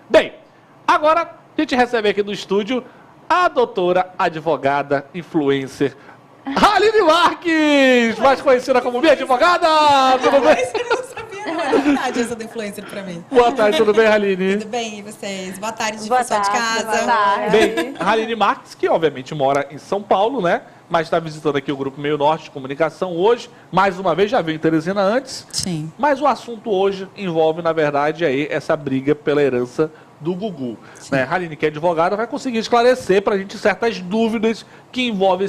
Bem, agora a gente recebe aqui no estúdio a doutora, advogada, influencer, Haline Marques, mais conhecida como minha advogada. Tudo bem? Eu não sabia, não era verdade essa do influencer pra mim. Boa tarde, tudo bem, Haline? Tudo bem, e vocês? Boa tarde, Boa pessoal tarde, de casa. boa tarde. Bem, Haline Marques, que obviamente mora em São Paulo, né? Mas está visitando aqui o Grupo Meio Norte de Comunicação hoje. Mais uma vez, já veio em Teresina antes. Sim. Mas o assunto hoje envolve, na verdade, aí essa briga pela herança do Gugu. Né? Haline, que é advogada, vai conseguir esclarecer para a gente certas dúvidas que envolvem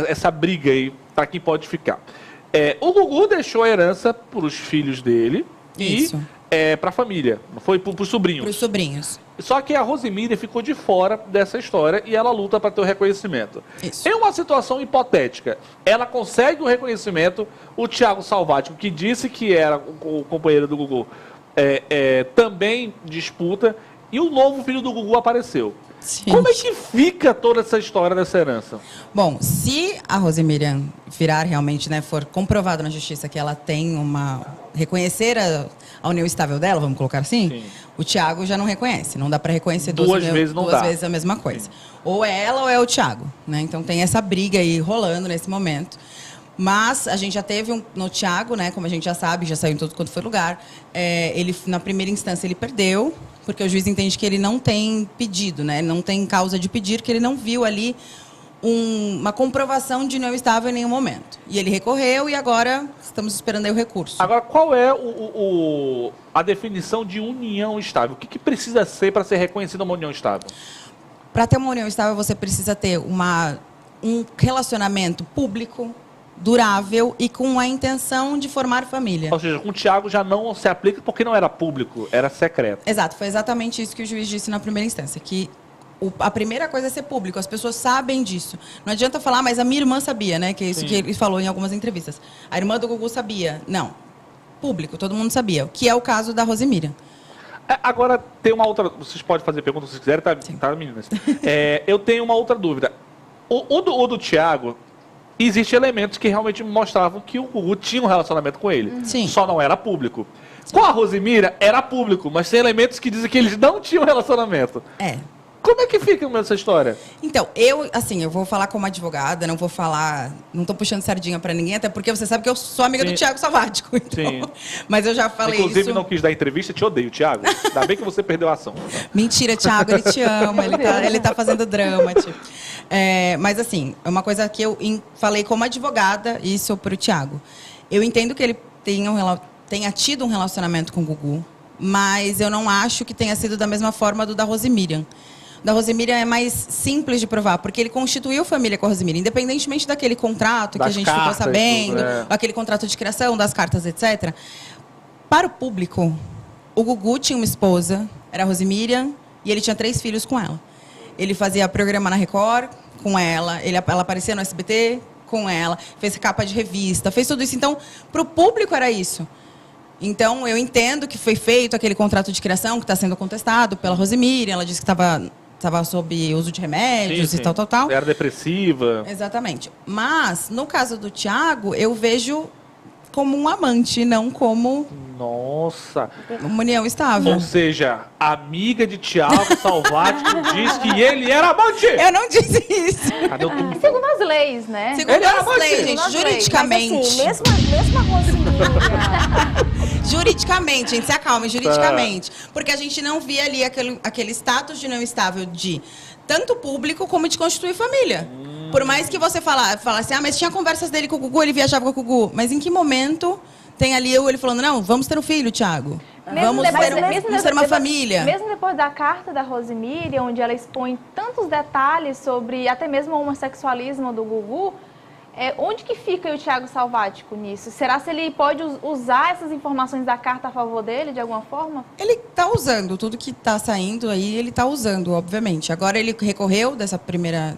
essa briga aí, para quem pode ficar. O Gugu deixou a herança para os filhos dele Isso. e para a família, não foi para os sobrinhos. Para os sobrinhos. Só que a Rosemília ficou de fora dessa história e ela luta para ter o reconhecimento. Isso. Em uma situação hipotética, ela consegue o reconhecimento, o Thiago Salvático, que disse que era o companheiro do Gugu, também disputa, e o novo filho do Gugu apareceu. Sim. Como é que fica toda essa história dessa herança? Bom, se a Rosemiriam virar realmente, né, for comprovado na justiça que ela tem reconhecer a união estável dela, vamos colocar assim, Sim. o Thiago já não reconhece. Não dá para reconhecer Duas vezes não duas dá. vezes a mesma coisa. Ou é ela ou é o Thiago, né? Então tem essa briga aí rolando nesse momento. Mas a gente já teve no Thiago, né? Como a gente já sabe, já saiu em todo quanto foi lugar. Ele, na primeira instância, ele perdeu, porque o juiz entende que ele não tem pedido, né? Não tem causa de pedir, que ele não viu ali uma comprovação de união estável em nenhum momento. E ele recorreu e agora estamos esperando aí o recurso. Agora, qual é a definição de união estável? O que precisa ser para ser reconhecida uma união estável? Para ter uma união estável, você precisa ter um relacionamento público, durável e com a intenção de formar família. Ou seja, com o Thiago já não se aplica porque não era público, era secreto. Exato, foi exatamente isso que o juiz disse na primeira instância, que a primeira coisa é ser público, as pessoas sabem disso. Não adianta falar, mas a minha irmã sabia, né? Que é isso que ele falou em algumas entrevistas. A irmã do Gugu sabia. Não, público, todo mundo sabia, o que é o caso da Rosemiriam. Agora, tem uma outra... Vocês podem fazer pergunta se vocês quiserem, tá meninas? Eu tenho uma outra dúvida. O do Thiago, existem elementos que realmente mostravam que o Gugu tinha um relacionamento com ele. Sim. Só não era público. Com a Rosemíria, era público, mas tem elementos que dizem que eles não tinham relacionamento. Como é que fica essa história? Então, eu vou falar como advogada, não vou falar, não estou puxando sardinha para ninguém, até porque você sabe que eu sou amiga do Thiago Salvático, então. Sim. Mas eu já falei Inclusive, isso. não quis dar entrevista, te odeio, Thiago. Ainda bem que você perdeu a ação. Mentira, Thiago, ele te ama, ele tá fazendo drama, tio. Mas assim, é uma coisa que eu falei como advogada, isso pro Thiago. Eu entendo que ele tenha tido um relacionamento com o Gugu, mas eu não acho que tenha sido da mesma forma do da Rosemiriam. Da Rosemiriam é mais simples de provar, porque ele constituiu família com a Rosemiriam, independentemente daquele contrato que a gente ficou sabendo, aquele contrato de criação, das cartas, etc. Para o público, o Gugu tinha uma esposa, era a Rosemiriam, e ele tinha 3 filhos com ela. Ele fazia programa na Record com ela, ela aparecia no SBT com ela, fez capa de revista, fez tudo isso. Então, para o público era isso. Então, eu entendo que foi feito aquele contrato de criação que está sendo contestado pela Rosemiriam, ela disse que estava sob uso de remédios e tal. Era depressiva. Exatamente. Mas, no caso do Thiago, eu vejo como um amante, não como... Nossa. Uma união estável. Ou seja, a amiga de Thiago Salvático diz que ele era amante. Eu não disse isso. Cadê o túmulo? Segundo as leis, né? Segundo as leis, gente, juridicamente. Mas, assim, mesmo a Rosemíria... Juridicamente, gente, se acalme, juridicamente. Porque a gente não via ali aquele status de união estável de tanto público como de constituir família. Por mais que você falasse, mas tinha conversas dele com o Gugu, ele viajava com o Gugu. Mas em que momento tem ali ele falando, não, vamos ter um filho, Thiago. Vamos ter uma família. Mesmo depois da carta da Rosemíria, onde ela expõe tantos detalhes sobre até mesmo o homossexualismo do Gugu, onde que fica o Thiago Salvático nisso? Será que ele pode usar essas informações da carta a favor dele, de alguma forma? Ele está usando, tudo que está saindo aí, ele está usando, obviamente. Agora ele recorreu dessa primeira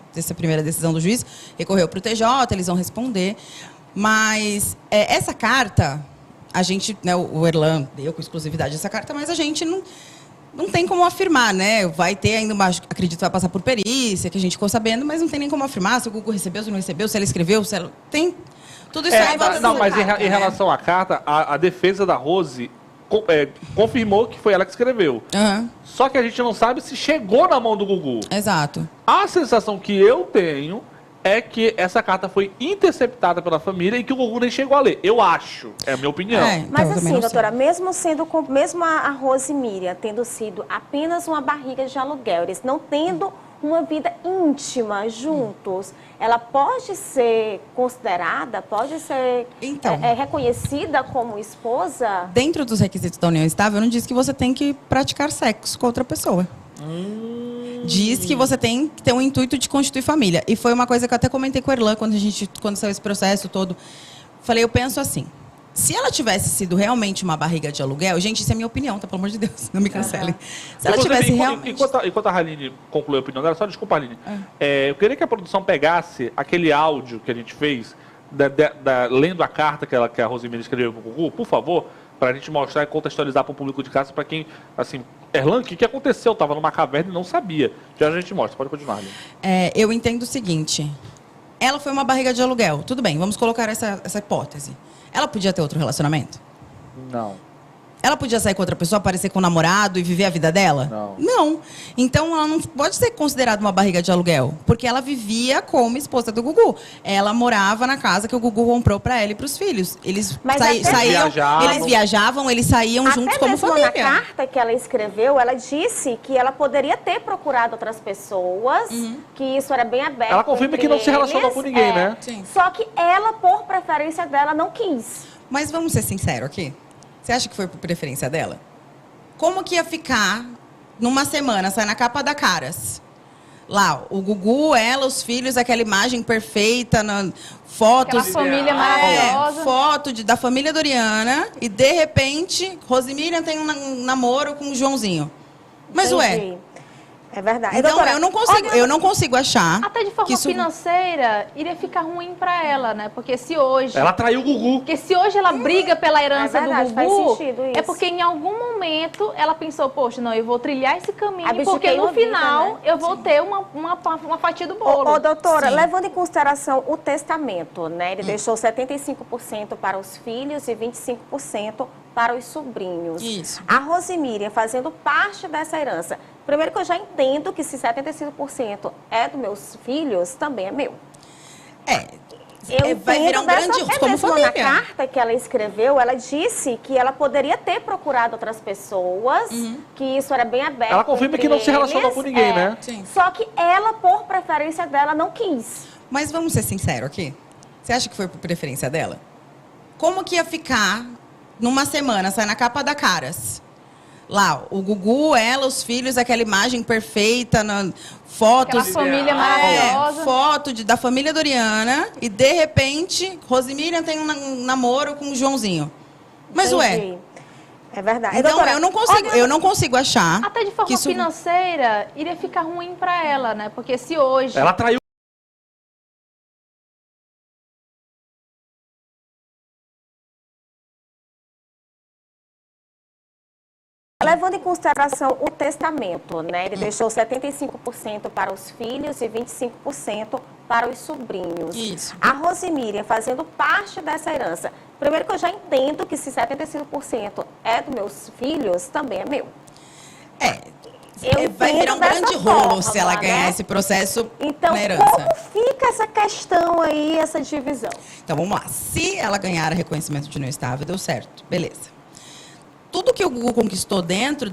decisão do juiz, recorreu para o TJ, eles vão responder. Mas essa carta, a gente, né, o Erlan deu com exclusividade essa carta, mas a gente não tem como afirmar, né? Vai ter ainda acredito que vai passar por perícia, que a gente ficou sabendo, mas não tem nem como afirmar se o Gugu recebeu, se não recebeu, se ela escreveu, se ela... Tem tudo isso aí. Não, mas em relação à carta, a defesa da Rose confirmou que foi ela que escreveu. Aham, Só que a gente não sabe se chegou na mão do Gugu. exato. A sensação que eu tenho é que essa carta foi interceptada pela família e que o Gugu nem chegou a ler. Eu acho. É a minha opinião. É. Então, Mas eu também assim, não sei. doutora, mesmo a Rose Miriam tendo sido apenas uma barriga de aluguel, eles não tendo uma vida íntima juntos, ela pode ser considerada, pode ser Então. reconhecida como esposa? Dentro dos requisitos da união estável, não diz que você tem que praticar sexo com outra pessoa. Diz que você tem que ter um intuito de constituir família. E foi uma coisa que eu até comentei com a Erlan quando saiu esse processo todo. Falei, eu penso assim, se ela tivesse sido realmente uma barriga de aluguel, gente, isso é minha opinião, tá? Pelo amor de Deus, não me cancele. Se ela Inclusive, tivesse realmente... Enquanto a Haline concluiu a opinião dela, só desculpa, Haline. Eu queria que a produção pegasse aquele áudio que a gente fez, lendo a carta que a Rosemary escreveu pro Gugu, por favor, pra gente mostrar e contextualizar pro público de casa, pra quem, assim, Erlan, o que aconteceu? Eu tava numa caverna e não sabia. Já a gente mostra, pode continuar, Haline. Eu entendo o seguinte, ela foi uma barriga de aluguel, tudo bem, vamos colocar essa hipótese. Ela podia ter outro relacionamento? Não. Ela podia sair com outra pessoa, aparecer com um namorado e viver a vida dela? Não. Não. Então, ela não pode ser considerada uma barriga de aluguel, porque ela vivia como esposa do Gugu. Ela morava na casa que o Gugu comprou para ela e para os filhos. Eles Mas saíam, viajavam. eles viajavam, eles saíam juntos Até como mesmo família. na carta que ela escreveu, ela disse que ela poderia ter procurado outras pessoas, que isso era bem aberto. Ela confirma que não se relacionou eles, com ninguém, né? Sim. Só que ela, por preferência dela, não quis. Mas vamos ser sinceros aqui. Você acha que foi por preferência dela? Como que ia ficar numa semana, sai na capa da Caras? Lá, o Gugu, ela, os filhos, aquela imagem perfeita, fotos... Aquela família maravilhosa. Foto da família Doriana e, de repente, Rosemiriam tem um namoro com o Joãozinho. Mas, Entendi. É verdade. então Doutora, eu não consigo achar... Até de forma que isso... financeira, iria ficar ruim pra ela, né? Porque se hoje... Ela traiu o Gugu. Porque se hoje ela briga pela herança é verdade, do faz Gugu, sentido isso. é porque em algum momento ela pensou, poxa, não, eu vou trilhar esse caminho, Abdiquei porque no uma vida, final né? eu vou ter uma fatia do bolo. Ô, doutora, Sim. levando em consideração o testamento, né? Ele deixou 75% para os filhos e 25% para os sobrinhos. Isso. A Rosemiriam fazendo parte dessa herança. Primeiro que eu já entendo que se 75% é dos meus filhos, também é meu. vai virar um grande até como mesmo família. na carta que ela escreveu, ela disse que ela poderia ter procurado outras pessoas, que isso era bem aberto. Ela confirma que não se relacionou eles, com ninguém, né? Sim. Só que ela, por preferência dela, não quis. Mas vamos ser sinceros aqui. Você acha que foi por preferência dela? Como que ia ficar numa semana, sai na capa da Caras? Lá, o Gugu, ela, os filhos, aquela imagem perfeita, fotos... Aquela família maravilhosa. Foto da família Doriana e, de repente, Rosemiriam tem um namoro com o Joãozinho. Mas, Entendi. É verdade. Então, Doutora, eu não consigo achar... Até de forma que isso... financeira, iria ficar ruim pra ela, né? Porque se hoje... Ela traiu. Levando em consideração o testamento, né? Ele deixou 75% para os filhos e 25% para os sobrinhos. Isso. A Rosemiriam fazendo parte dessa herança. Primeiro que eu já entendo que se 75% é dos meus filhos, também é meu. vai virar um dessa grande rolo forma, se ela ganhar né? esse processo Então, na herança. como fica essa questão aí, essa divisão? Então, vamos lá. Se ela ganhar reconhecimento de união estável, deu certo. Beleza. Tudo que o Gugu conquistou dentro...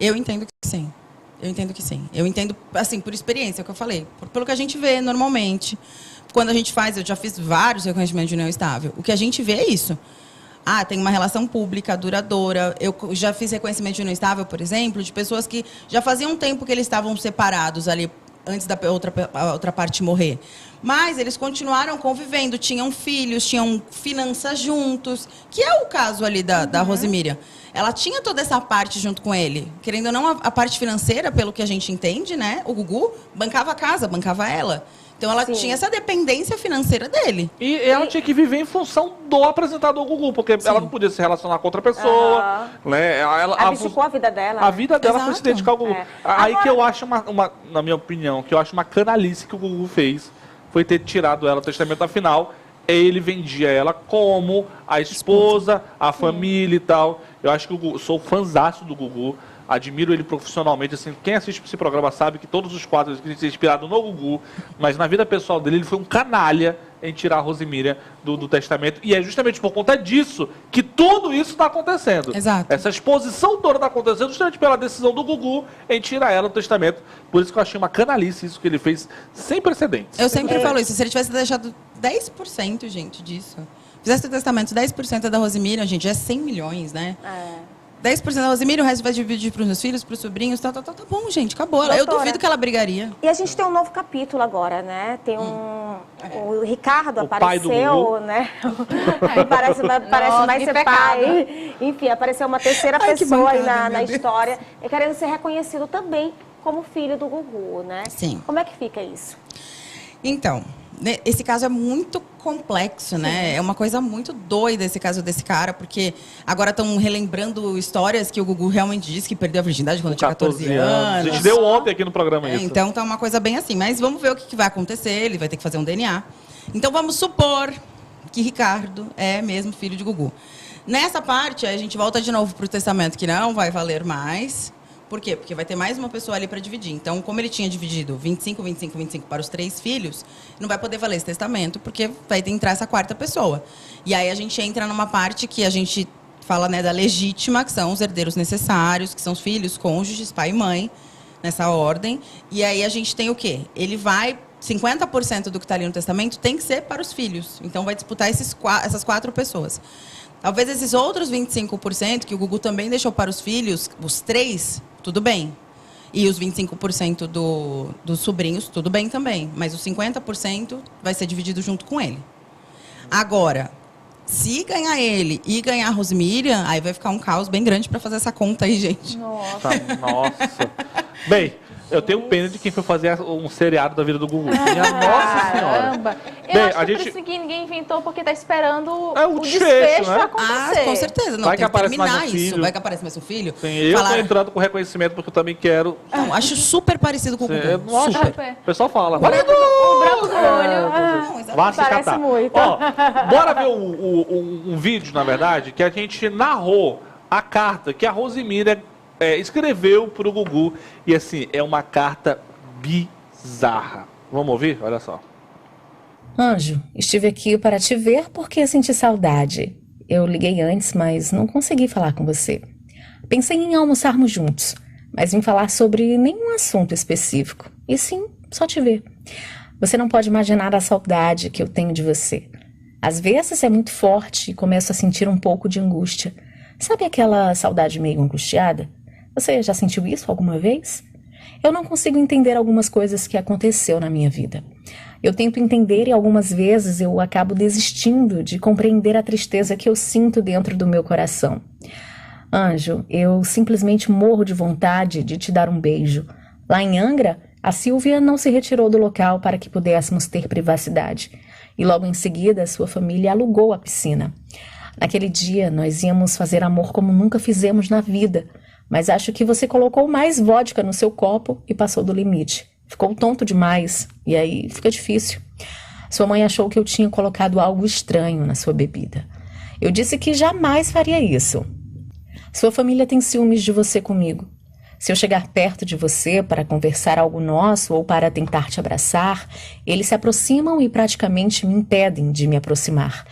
Eu entendo que sim. Eu entendo que sim. Eu entendo, assim, por experiência, é o que eu falei. Pelo que a gente vê normalmente. Quando a gente faz, eu já fiz vários reconhecimentos de união estável. O que a gente vê é isso. Ah, tem uma relação pública duradoura. Eu já fiz reconhecimento de união estável, por exemplo, de pessoas que já faziam um tempo que eles estavam separados ali, antes da outra parte morrer. Mas eles continuaram convivendo, tinham filhos, tinham finanças juntos, que é o caso ali da Rosemiriam. Ela tinha toda essa parte junto com ele. Querendo ou não, a parte financeira, pelo que a gente entende, né? O Gugu bancava a casa, bancava ela. Então ela Sim. tinha essa dependência financeira dele. E ela tinha que viver em função do apresentador Gugu, porque ela não podia se relacionar com outra pessoa, né? Abdicou a vida dela. A vida dela foi se Exato. dedicar ao Gugu. É. Aí Agora- que eu acho na minha opinião, que eu acho uma canalice que o Gugu fez foi ter tirado ela do testamento. Afinal, ele vendia ela como a esposa, a família e tal. Eu acho que eu sou fãzaço do Gugu. Admiro ele profissionalmente, assim, quem assiste esse programa sabe que todos os quadros que se inspiraram no Gugu, mas na vida pessoal dele, ele foi um canalha em tirar a Rosemíria do testamento, e é justamente por conta disso que tudo isso está acontecendo. Exato. Essa exposição toda está acontecendo justamente pela decisão do Gugu em tirar ela do testamento, por isso que eu achei uma canalice isso que ele fez sem precedentes. Eu sempre falo isso, se ele tivesse deixado 10%, gente, disso, fizesse o testamento 10% da Rosemíria, gente, já é 100 milhões, né? 10% da Rosemíria, o resto vai dividir para os meus filhos, para os sobrinhos, tá bom, gente, acabou. Eu duvido que ela brigaria. E a gente tem um novo capítulo agora, né? Tem o Ricardo O pai do apareceu, Gugu. né? parece mais ser pai. Enfim, apareceu uma terceira pessoa aí na história. E querendo ser reconhecido também como filho do Gugu, né? Sim. Como é que fica isso? Então, esse caso é muito complexo, né? É uma coisa muito doida esse caso desse cara, porque agora estão relembrando histórias que o Gugu realmente disse que perdeu a virgindade quando tinha 14 anos. A gente deu ontem aqui no programa isso. Então tá uma coisa bem assim, mas vamos ver o que vai acontecer, ele vai ter que fazer um DNA. Então vamos supor que Ricardo é mesmo filho de Gugu. Nessa parte, a gente volta de novo para o testamento, que não vai valer mais. Por quê? Porque vai ter mais uma pessoa ali para dividir. Então, como ele tinha dividido 25, 25, 25 para os 3 filhos, não vai poder valer esse testamento, porque vai entrar essa quarta pessoa. E aí a gente entra numa parte que a gente fala, né, da legítima, que são os herdeiros necessários, que são os filhos, cônjuges, pai e mãe, nessa ordem. E aí a gente tem o quê? Ele vai... 50% do que está ali no testamento tem que ser para os filhos. Então, vai disputar essas 4 pessoas. Talvez esses outros 25% que o Gugu também deixou para os filhos, os 3, tudo bem. E os 25% dos sobrinhos, tudo bem também. Mas os 50% vai ser dividido junto com ele. Agora, se ganhar ele e ganhar a Rosemíria, aí vai ficar um caos bem grande para fazer essa conta aí, gente. Nossa. Nossa. Bem, eu tenho pena de quem foi fazer um seriado da vida do Gugu. Minha Nossa Senhora. Caramba. Eu Bem, acho a que gente... por isso que ninguém inventou, porque tá esperando o o desfecho, desfecho né? acontecer. Ah, com certeza. Não, Vai tem que que aparece mais terminar um isso. filho. Vai que aparece mais um filho. Sim, eu tô entrando com reconhecimento porque eu também quero. Não, acho super parecido com o Gugu. Eu não acho. Super. O pessoal fala. O branco do olho. Não, exatamente. Vá se Parece catar. muito. Ó, bora ver um vídeo, na verdade, que a gente narrou a carta que a Rosemíria escreveu pro Gugu. E assim, é uma carta bizarra. Vamos ouvir? Olha só. Anjo, estive aqui para te ver porque senti saudade. Eu liguei antes, mas não consegui falar com você. Pensei em almoçarmos juntos, mas vim falar sobre nenhum assunto específico. E sim, só te ver. Você não pode imaginar a saudade que eu tenho de você. Às vezes é muito forte e começo a sentir um pouco de angústia. Sabe aquela saudade meio angustiada? Você já sentiu isso alguma vez? Eu não consigo entender algumas coisas que aconteceu na minha vida. Eu tento entender e algumas vezes eu acabo desistindo de compreender a tristeza que eu sinto dentro do meu coração. Anjo, eu simplesmente morro de vontade de te dar um beijo. Lá em Angra, a Silvia não se retirou do local para que pudéssemos ter privacidade. E logo em seguida, sua família alugou a piscina. Naquele dia, nós íamos fazer amor como nunca fizemos na vida. Mas acho que você colocou mais vodka no seu copo e passou do limite. Ficou tonto demais, e aí fica difícil. Sua mãe achou que eu tinha colocado algo estranho na sua bebida. Eu disse que jamais faria isso. Sua família tem ciúmes de você comigo. Se eu chegar perto de você para conversar algo nosso ou para tentar te abraçar, eles se aproximam e praticamente me impedem de me aproximar.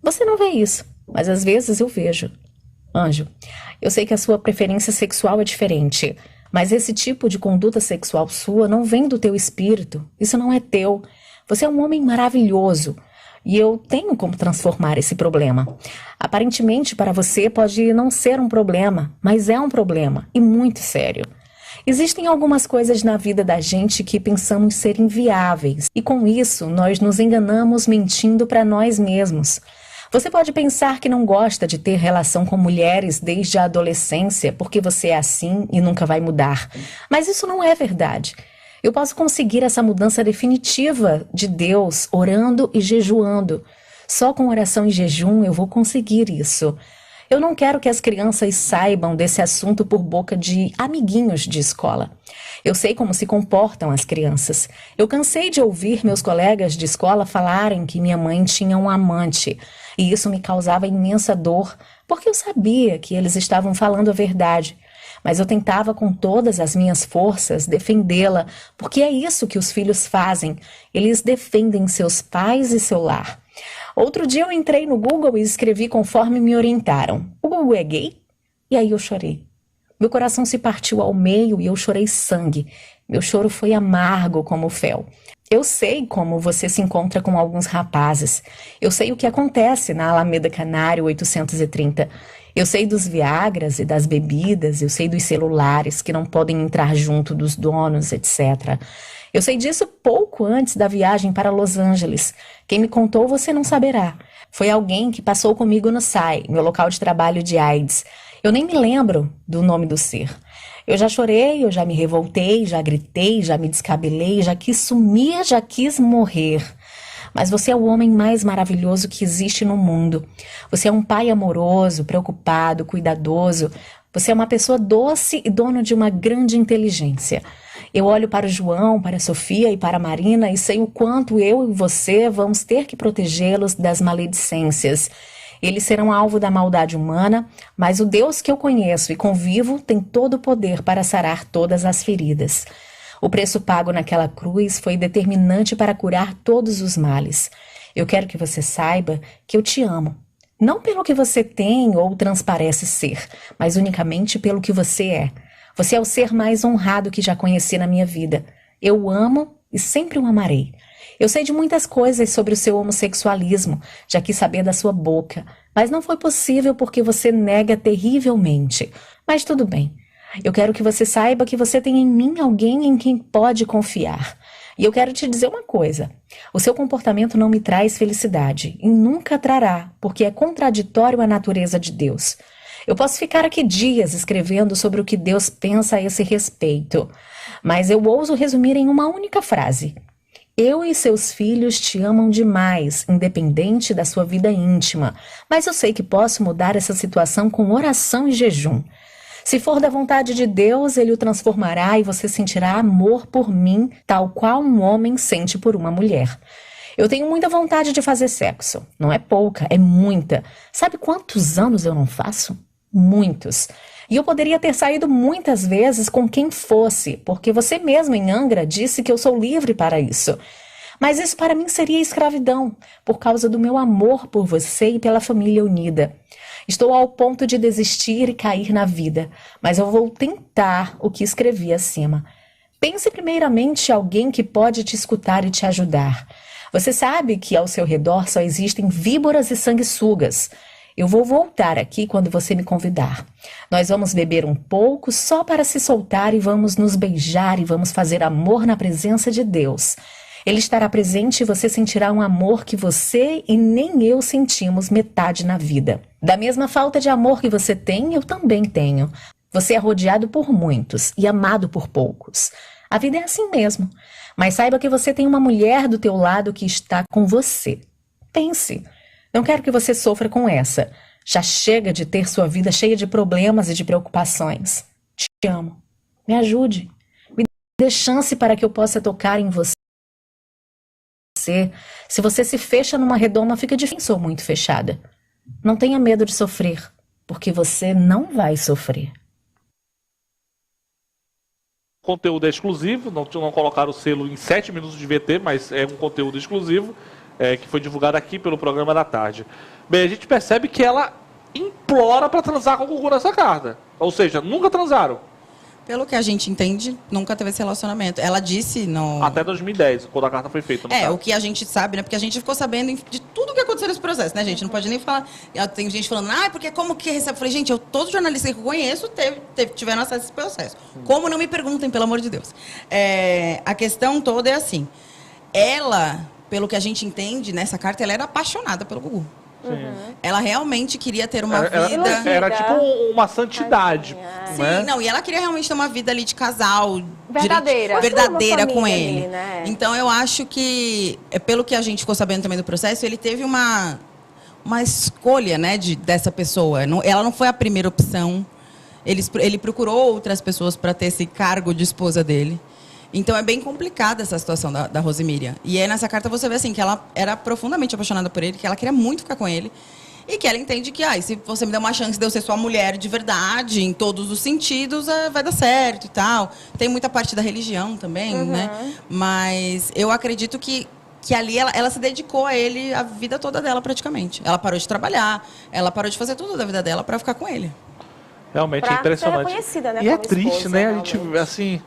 Você não vê isso, mas às vezes eu vejo. Anjo, eu sei que a sua preferência sexual é diferente, mas esse tipo de conduta sexual sua não vem do teu espírito. Isso não é teu. Você é um homem maravilhoso e eu tenho como transformar esse problema. Aparentemente, para você pode não ser um problema, mas é um problema e muito sério. Existem algumas coisas na vida da gente que pensamos ser inviáveis e com isso nós nos enganamos mentindo para nós mesmos. Você pode pensar que não gosta de ter relação com mulheres desde a adolescência porque você é assim e nunca vai mudar. Mas isso não é verdade. Eu posso conseguir essa mudança definitiva de Deus orando e jejuando. Só com oração e jejum eu vou conseguir isso. Eu não quero que as crianças saibam desse assunto por boca de amiguinhos de escola. Eu sei como se comportam as crianças. Eu cansei de ouvir meus colegas de escola falarem que minha mãe tinha um amante. E isso me causava imensa dor, porque eu sabia que eles estavam falando a verdade. Mas eu tentava com todas as minhas forças defendê-la, porque é isso que os filhos fazem. Eles defendem seus pais e seu lar. Outro dia eu entrei no Google e escrevi conforme me orientaram. O Google é gay? E aí eu chorei. Meu coração se partiu ao meio e eu chorei sangue. Meu choro foi amargo como fel. Eu sei como você se encontra com alguns rapazes. Eu sei o que acontece na Alameda Canário 830. Eu sei dos Viagras e das bebidas. Eu sei dos celulares que não podem entrar junto dos donos, etc. Eu sei disso pouco antes da viagem para Los Angeles. Quem me contou você não saberá. Foi alguém que passou comigo no SAI, meu local de trabalho de AIDS. Eu nem me lembro do nome do ser. Eu já chorei, eu já me revoltei, já gritei, já me descabelei, já quis sumir, já quis morrer. Mas você é o homem mais maravilhoso que existe no mundo. Você é um pai amoroso, preocupado, cuidadoso. Você é uma pessoa doce e dono de uma grande inteligência. Eu olho para o João, para a Sofia e para a Marina e sei o quanto eu e você vamos ter que protegê-los das maledicências. Eles serão alvo da maldade humana, mas o Deus que eu conheço e convivo tem todo o poder para sarar todas as feridas. O preço pago naquela cruz foi determinante para curar todos os males. Eu quero que você saiba que eu te amo. Não pelo que você tem ou transparece ser, mas unicamente pelo que você é. Você é o ser mais honrado que já conheci na minha vida. Eu o amo e sempre o amarei. Eu sei de muitas coisas sobre o seu homossexualismo, já quis saber da sua boca, mas não foi possível porque você nega terrivelmente. Mas tudo bem. Eu quero que você saiba que você tem em mim alguém em quem pode confiar. E eu quero te dizer uma coisa. O seu comportamento não me traz felicidade e nunca trará, porque é contraditório à natureza de Deus. Eu posso ficar aqui dias escrevendo sobre o que Deus pensa a esse respeito, mas eu ouso resumir em uma única frase. Eu e seus filhos te amam demais, independente da sua vida íntima, mas eu sei que posso mudar essa situação com oração e jejum. Se for da vontade de Deus, Ele o transformará e você sentirá amor por mim, tal qual um homem sente por uma mulher. Eu tenho muita vontade de fazer sexo. Não é pouca, é muita. Sabe quantos anos eu não faço? Muitos. E eu poderia ter saído muitas vezes com quem fosse, porque você mesmo em Angra disse que eu sou livre para isso. Mas isso para mim seria escravidão, por causa do meu amor por você e pela família unida. Estou ao ponto de desistir e cair na vida, mas eu vou tentar o que escrevi acima. Pense primeiramente em alguém que pode te escutar e te ajudar. Você sabe que ao seu redor só existem víboras e sanguessugas. Eu vou voltar aqui quando você me convidar. Nós vamos beber um pouco só para se soltar e vamos nos beijar e vamos fazer amor na presença de Deus. Ele estará presente e você sentirá um amor que você e nem eu sentimos metade na vida. Da mesma falta de amor que você tem, eu também tenho. Você é rodeado por muitos e amado por poucos. A vida é assim mesmo. Mas saiba que você tem uma mulher do teu lado que está com você. Pense. Não quero que você sofra com essa. Já chega de ter sua vida cheia de problemas e de preocupações. Te amo. Me ajude. Me dê chance para que eu possa tocar em você. Se você se fecha numa redoma, fica difícil. Sou muito fechada. Não tenha medo de sofrer, porque você não vai sofrer. Conteúdo é exclusivo, não colocaram o selo em 7 minutos de VT, mas é um conteúdo exclusivo, que foi divulgado aqui pelo programa da tarde. Bem, a gente percebe que ela implora para transar com o Gugu nessa carta. Ou seja, nunca transaram. Pelo que a gente entende, nunca teve esse relacionamento. Ela disse no... Até 2010, quando a carta foi feita. O que a gente sabe, né? Porque a gente ficou sabendo de tudo que aconteceu nesse processo, né, gente? Não pode nem falar... Tem gente falando, porque como que recebe? Eu falei, gente, todo jornalista que eu conheço tiveram acesso a esse processo. Como não me perguntem, pelo amor de Deus. A questão toda é assim. Ela, pelo que a gente entende, nessa carta, ela era apaixonada pelo Gugu. Ela realmente queria ter uma vida... Era tipo uma santidade. Né? Sim, e ela queria realmente ter uma vida ali de casal. Verdadeira com ele. Ali, né? Então, eu acho que, pelo que a gente ficou sabendo também do processo, ele teve uma escolha, né, dessa pessoa. Ela não foi a primeira opção. Ele procurou outras pessoas para ter esse cargo de esposa dele. Então é bem complicada essa situação da Rosemíria. E aí nessa carta você vê assim que ela era profundamente apaixonada por ele, que ela queria muito ficar com ele. E que ela entende que, se você me der uma chance de eu ser sua mulher de verdade, em todos os sentidos, vai dar certo e tal. Tem muita parte da religião também, né? Mas eu acredito que ali ela se dedicou a ele a vida toda dela, praticamente. Ela parou de trabalhar, ela parou de fazer tudo da vida dela para ficar com ele. Realmente é impressionante. Ser reconhecida, né, e é como triste, esposa, né? realmente. A gente, assim...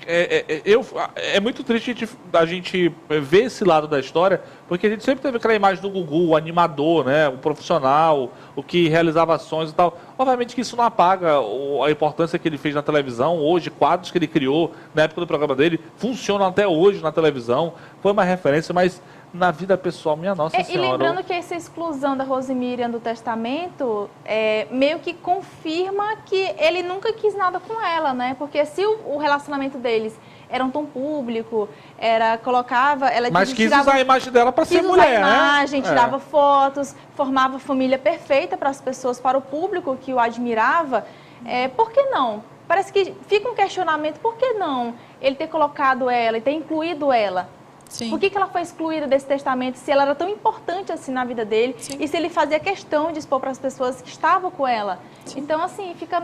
É muito triste a gente ver esse lado da história, porque a gente sempre teve aquela imagem do Gugu, o animador, né, o profissional, o que realizava ações e tal. Obviamente que isso não apaga a importância que ele fez na televisão. Hoje, quadros que ele criou na época do programa dele funcionam até hoje na televisão. Foi uma referência, mas na vida pessoal, minha Nossa Senhora. E lembrando que essa exclusão da Rosemíria do testamento meio que confirma que ele nunca quis nada com ela, né? Porque se o relacionamento deles era um tom público, ela mas quis usar a imagem dela para ser mulher, né? Usar a imagem, né? tirava fotos, formava a família perfeita para as pessoas, para o público que o admirava. Por que não? Parece que fica um questionamento, por que não ele ter colocado ela e ter incluído ela? Sim. Por que ela foi excluída desse testamento se ela era tão importante assim na vida dele? Sim. E se ele fazia questão de expor para as pessoas que estavam com ela? Sim. Então, assim, fica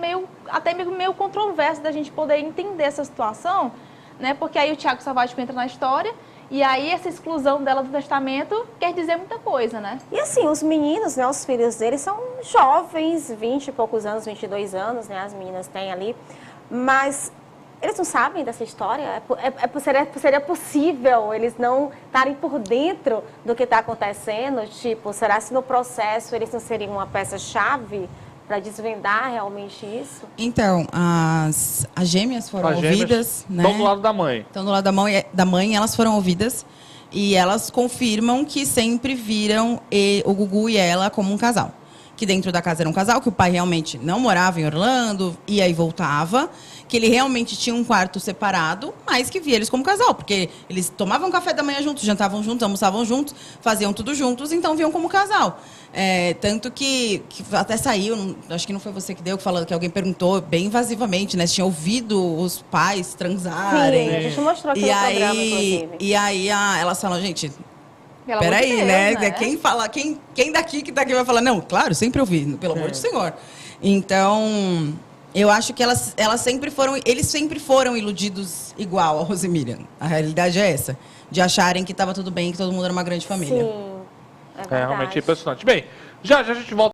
até meio controverso da gente poder entender essa situação, né? Porque aí o Thiago Salvático entra na história e aí essa exclusão dela do testamento quer dizer muita coisa, né? E assim, os meninos, né, os filhos deles são jovens, 20 e poucos anos, 22 anos, né? As meninas têm ali, mas... eles não sabem dessa história? Seria possível eles não estarem por dentro do que está acontecendo? Tipo, será que no processo eles não seriam uma peça-chave para desvendar realmente isso? Então, as gêmeas foram ouvidas, né? Estão do lado da mãe. Estão do lado da mãe, elas foram ouvidas e elas confirmam que sempre viram o Gugu e ela como um casal. Que dentro da casa era um casal, que o pai realmente não morava em Orlando, ia e voltava, que ele realmente tinha um quarto separado, mas que via eles como casal, porque eles tomavam café da manhã juntos, jantavam juntos, almoçavam juntos, faziam tudo juntos, então viam como casal. Tanto que até saiu, acho que não foi você que deu, que alguém perguntou bem invasivamente, né, se tinha ouvido os pais transarem. Sim, a gente mostrou aqui no programa, inclusive. E aí elas falam, gente... Pelo amor de Peraí, Deus, né? Quem daqui que tá aqui vai falar, não, claro, sempre ouvi, pelo amor do Senhor. Então, eu acho que eles sempre foram iludidos igual a Rosemíria. A realidade é essa, de acharem que estava tudo bem, que todo mundo era uma grande família. Sim, é verdade. Realmente impressionante. Bem, já a gente volta.